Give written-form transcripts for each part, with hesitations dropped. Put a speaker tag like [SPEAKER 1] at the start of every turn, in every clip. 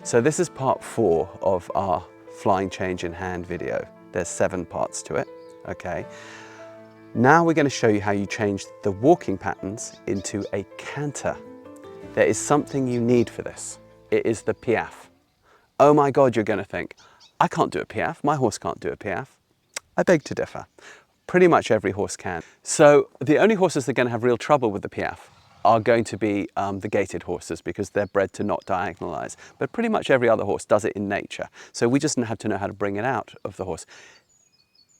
[SPEAKER 1] So this is part 4 of our flying change in hand video. There's 7 parts to it, okay? Now we're going to show you how you change the walking patterns into a canter. There is something you need for this. It is the Piaffe. Oh my God, you're going to think, I can't do a Piaffe, my horse can't do a Piaffe. I beg to differ. Pretty much every horse can. So the only horses that are going to have real trouble with the Piaffe are going to be the gaited horses, because they're bred to not diagonalize. But pretty much every other horse does it in nature. So we just have to know how to bring it out of the horse.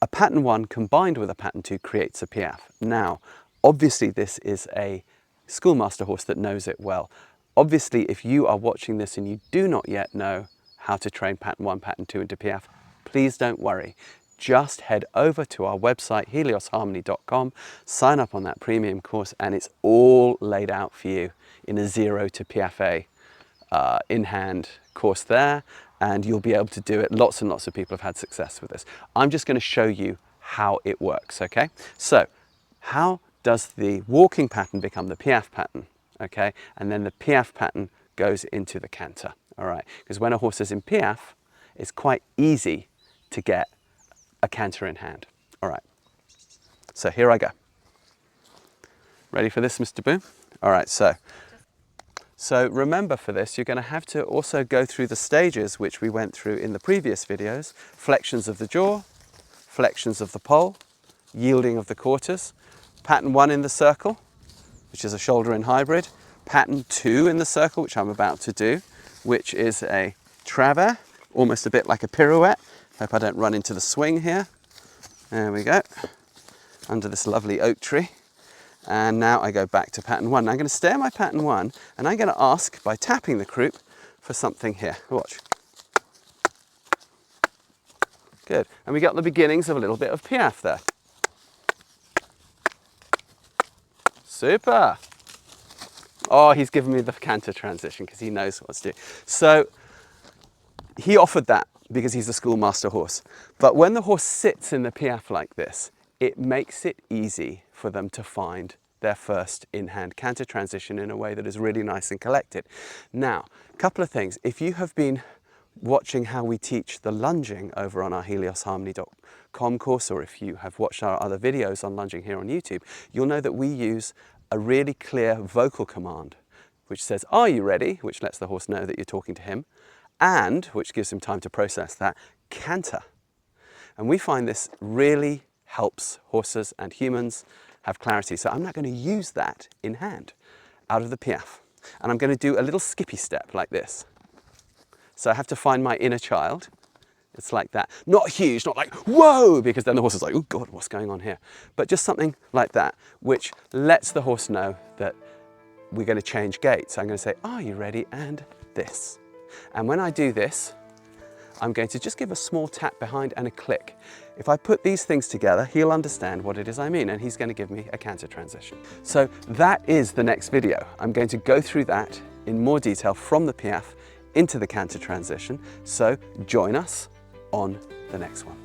[SPEAKER 1] A pattern 1 combined with a pattern 2 creates a Piaffe. Now, obviously this is a schoolmaster horse that knows it well. Obviously, if you are watching this and you do not yet know how to train pattern 1, pattern 2 into Piaffe, please don't worry. Just head over to our website, heliosharmony.com, sign up on that premium course, and it's all laid out for you in a 0 to Piaffe in-hand course there, and you'll be able to do it. Lots and lots of people have had success with this. I'm just going to show you how it works, okay? So, how does the walking pattern become the Piaffe pattern, okay? And then the Piaffe pattern goes into the canter, all right? Because when a horse is in Piaffe, it's quite easy to get a canter in hand. All right, so here I go. Ready for this, Mr. Boom? All right, so remember, for this, you're going to have to also go through the stages which we went through in the previous videos: flexions of the jaw, flexions of the pole, yielding of the quarters, pattern 1 in the circle, which is a shoulder in hybrid, pattern 2 in the circle, which I'm about to do, which is a travers, almost a bit like a pirouette. Hope I don't run into the swing here. There we go, under this lovely oak tree. And now I go back to pattern 1. Now I'm going to stay on my pattern 1, and I'm going to ask, by tapping the croup, for something here. Watch. Good. And we got the beginnings of a little bit of Piaffe there. Super. Oh, he's given me the canter transition because he knows what to do. So he offered that because he's a schoolmaster horse. But when the horse sits in the Piaffe like this, it makes it easy for them to find their first in-hand canter transition in a way that is really nice and collected. Now, a couple of things. If you have been watching how we teach the lunging over on our heliosharmony.com course, or if you have watched our other videos on lunging here on YouTube, you'll know that we use a really clear vocal command, which says, "Are you ready?" which lets the horse know that you're talking to him, and which gives him time to process that, canter. And we find this really helps horses and humans have clarity. So I'm not going to use that in hand out of the Piaffe. And I'm going to do a little skippy step like this. So I have to find my inner child. It's like that. Not huge, not like, whoa, because then the horse is like, oh God, what's going on here? But just something like that, which lets the horse know that we're going to change gait. So I'm going to say, "Are you ready?" and this. And when I do this, I'm going to just give a small tap behind and a click. If I put these things together, he'll understand what it is I mean, and he's going to give me a canter transition. So that is the next video. I'm going to go through that in more detail from the Piaffe into the canter transition. So join us on the next one.